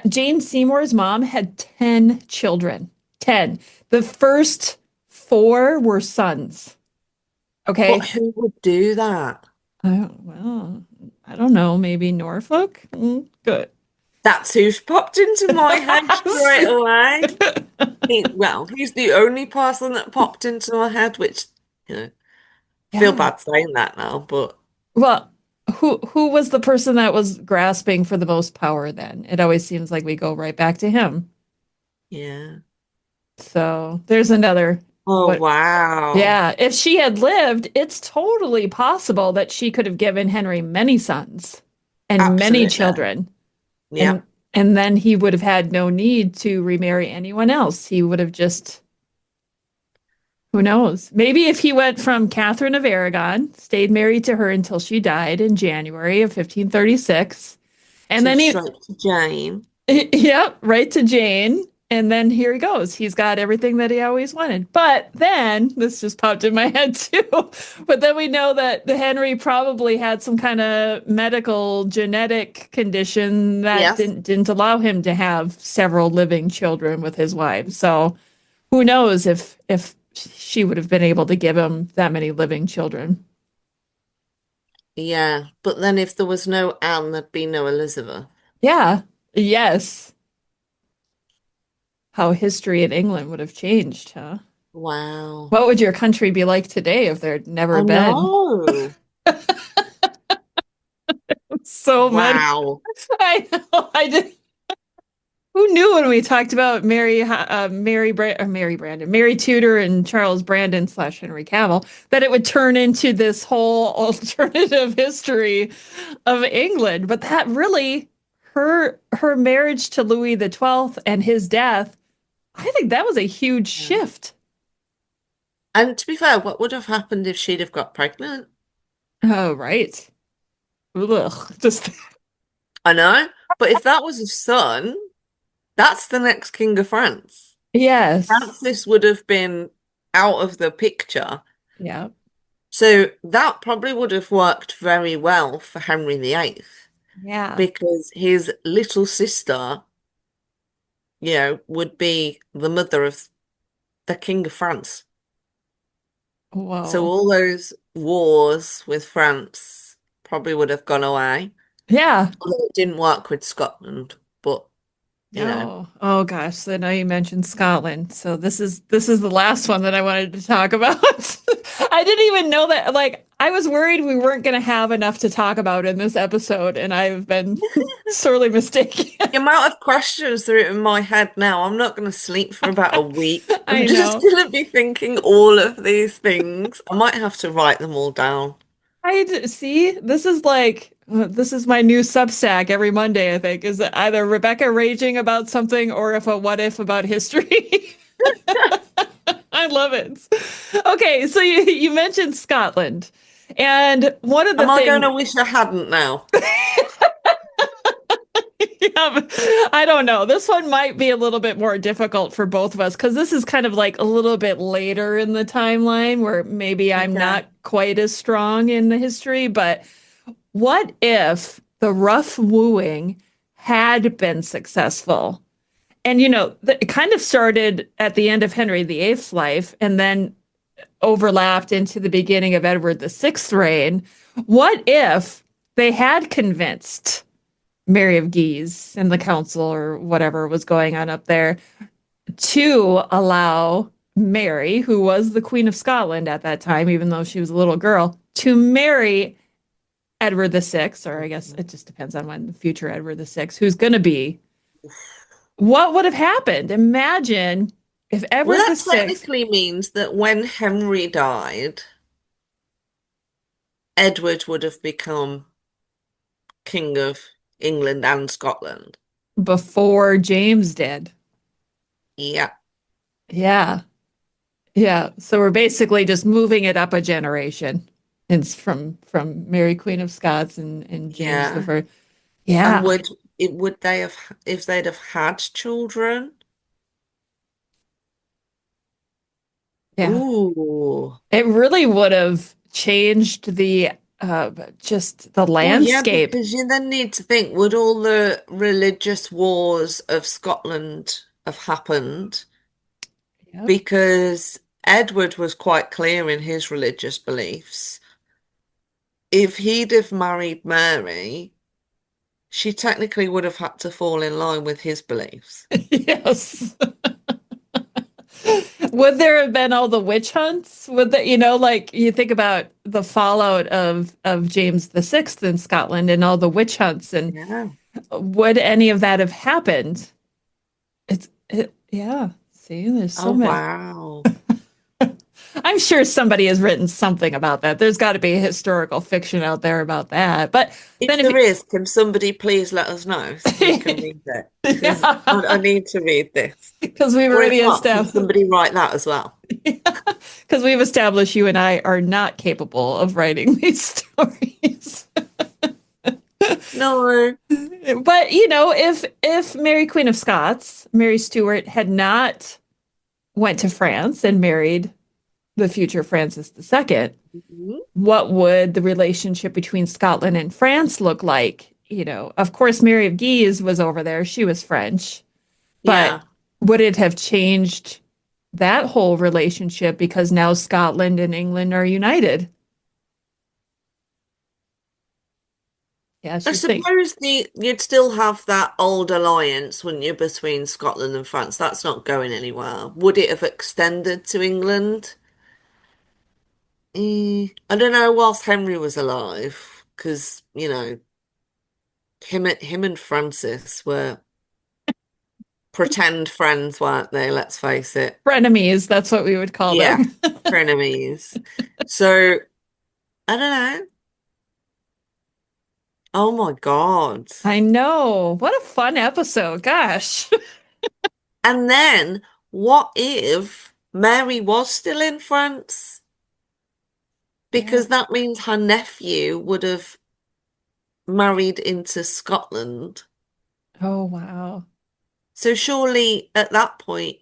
S4: Jane Seymour's mom had 10 children. 10. The first 4 were sons. Okay.
S5: But who would do that?
S4: Well, I don't know. Maybe Norfolk? Good.
S5: That's who's popped into my head straight away. He's the only person that popped into my head, which, feel bad saying that now, but...
S4: Well, who was the person that was grasping for the most power then? It always seems like we go right back to him.
S5: Yeah.
S4: So there's another...
S5: Oh, wow.
S4: Yeah, if she had lived, it's totally possible that she could have given Henry many sons and many children.
S5: Yeah.
S4: And then he would have had no need to remarry anyone else. He would have just, who knows? Maybe if he went from Katherine of Aragon, stayed married to her until she died in January of 1536. And then
S5: straight to Jane.
S4: Yep, right to Jane. And then here he goes. He's got everything that he always wanted. But then, this just popped in my head too, but then we know that the Henry probably had some kind of medical genetic condition that didn't allow him to have several living children with his wife. So who knows if she would have been able to give him that many living children.
S5: Yeah, but then if there was no Anne, there'd be no Elizabeth.
S4: Yeah, yes. How history in England would have changed, huh?
S5: Wow.
S4: What would your country be like today if there'd never been?
S5: Know.
S4: So
S5: wow.
S4: Many. I know. I did. Who knew when we talked about Mary Tudor and Charles Brandon / Henry Cavill that it would turn into this whole alternative history of England? But that really, her marriage to Louis XII and his death, I think that was a huge shift.
S5: And to be fair, what would have happened if she'd have got pregnant?
S4: Oh, right. Ugh, just.
S5: I know, but if that was a son, that's the next King of France.
S4: Yes.
S5: Francis would have been out of the picture.
S4: Yeah.
S5: So that probably would have worked very well for Henry VIII.
S4: Yeah.
S5: Because his little sister, would be the mother of the King of France.
S4: Whoa.
S5: So all those wars with France probably would have gone away.
S4: Yeah.
S5: Although it didn't work with Scotland, but you know.
S4: Oh gosh, so now you mentioned Scotland. So this is the last one that I wanted to talk about. I didn't even know that, like, I was worried we weren't going to have enough to talk about in this episode, and I've been sorely mistaken.
S5: The amount of questions that are in my head now, I'm not going to sleep for about a week. I'm just
S4: know.
S5: going to be thinking all of these things. I might have to write them all down.
S4: See, this is my new Substack every Monday, I think, is either Rebecca raging about something or if a what if about history. I love it. Okay, so you mentioned Scotland. And one of the
S5: things... Am I going to wish I hadn't now?
S4: Yeah, I don't know. This one might be a little bit more difficult for both of us because this is kind of like a little bit later in the timeline where maybe I'm not quite as strong in the history. But what if the rough wooing had been successful? And, it kind of started at the end of Henry VIII's life and then overlapped into the beginning of Edward VI's reign. What if they had convinced Mary of Guise and the council or whatever was going on up there to allow Mary, who was the Queen of Scotland at that time, even though she was a little girl, to marry Edward VI, or I guess it just depends on when the future Edward VI, who's going to be. What would have happened? Imagine if Edward
S5: Well, that
S4: VI
S5: technically means that when Henry died, Edward would have become King of England and Scotland.
S4: Before James did.
S5: Yeah.
S4: Yeah. Yeah. So we're basically just moving it up a generation. It's from Mary Queen of Scots and James the First. Yeah.
S5: And would they have, if they'd have had children?
S4: Yeah.
S5: Ooh.
S4: It really would have changed the just the landscape.
S5: Yeah, because you then need to think, would all the religious wars of Scotland have happened?
S4: Yep.
S5: Because Edward was quite clear in his religious beliefs. If he'd have married Mary, she technically would have had to fall in line with his beliefs.
S4: Yes. Would there have been all the witch hunts? Would that, like you think about the fallout of James VI in Scotland and all the witch hunts, and would any of that have happened? Yeah. See, there's so many.
S5: Wow.
S4: I'm sure somebody has written something about that. There's got to be historical fiction out there about that. But
S5: if
S4: then
S5: there is, can somebody please let us know so we can read it?
S4: Yeah.
S5: I need to read this.
S4: Because we've already established.
S5: Somebody write that as well.
S4: Because we've established you and I are not capable of writing these stories.
S5: No.
S4: But, if Mary Queen of Scots, Mary Stuart, had not went to France and married the future Francis II, what would the relationship between Scotland and France look like? Of course, Mary of Guise was over there. She was French. But would it have changed that whole relationship because now Scotland and England are united? Yeah,
S5: I suppose you'd still have that old alliance, wouldn't you, between Scotland and France? That's not going anywhere. Would it have extended to England? I don't know, whilst Henry was alive, because, him and Francis were pretend friends, weren't they? Let's face it.
S4: Frenemies, that's what we would call them.
S5: Frenemies. So, I don't know. Oh my God.
S4: I know. What a fun episode. Gosh.
S5: And then, what if Mary was still in France? Because that means her nephew would have married into Scotland.
S4: Oh, wow.
S5: So surely at that point,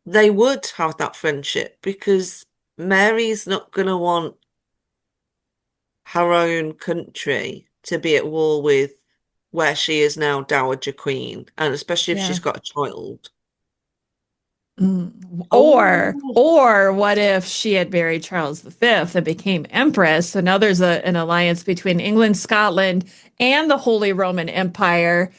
S5: they would have that friendship because Mary's not going to want her own country to be at war with where she is now Dowager Queen, and especially if she's got a child.
S4: Or what if she had married Charles V and became empress? So now there's an alliance between England, Scotland, and the Holy Roman Empire.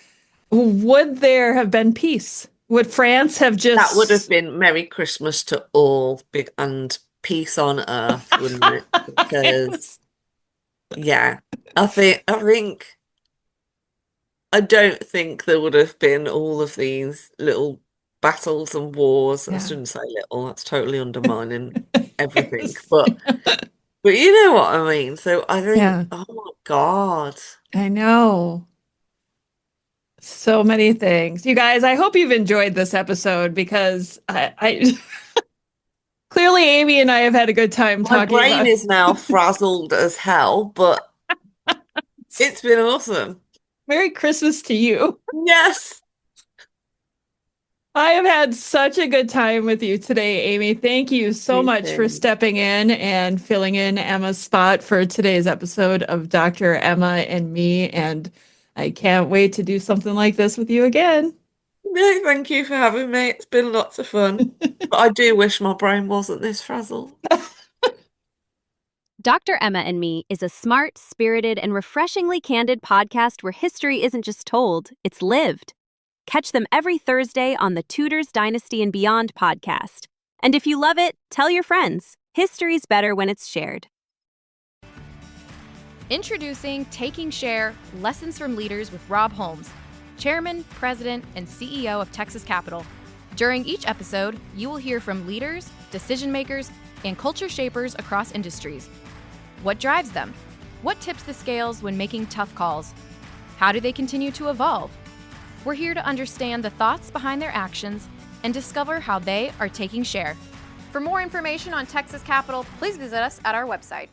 S4: Would there have been peace? Would France have just...
S5: That would have been Merry Christmas to all and peace on earth, wouldn't it? Because, I don't think there would have been all of these little battles and wars. I shouldn't say little, that's totally undermining everything. But you know what I mean. So I think, oh my God.
S4: I know. So many things. You guys, I hope you've enjoyed this episode because I clearly Amy and I have had a good time talking.
S5: My brain is now frazzled as hell, but it's been awesome.
S4: Merry Christmas to you.
S5: Yes.
S4: I have had such a good time with you today, Amy. Thank you so
S5: Me
S4: much for
S5: too.
S4: stepping in and filling in Emma's spot for today's episode of Dr. Emma and Me. And I can't wait to do something like this with you again.
S5: No, thank you for having me. It's been lots of fun. But I do wish my brain wasn't this frazzled.
S3: Dr. Emma and Me is a smart, spirited, and refreshingly candid podcast where history isn't just told, it's lived. Catch them every Thursday on the Tudors, Dynasty, and Beyond podcast. And if you love it, tell your friends. History's better when it's shared.
S9: Introducing Taking Share, Lessons from Leaders with Rob Holmes, Chairman, President, and CEO of Texas Capital. During each episode, you will hear from leaders, decision makers, and culture shapers across industries. What drives them? What tips the scales when making tough calls? How do they continue to evolve? We're here to understand the thoughts behind their actions and discover how they are taking share. For more information on Texas Capital, please visit us at our website.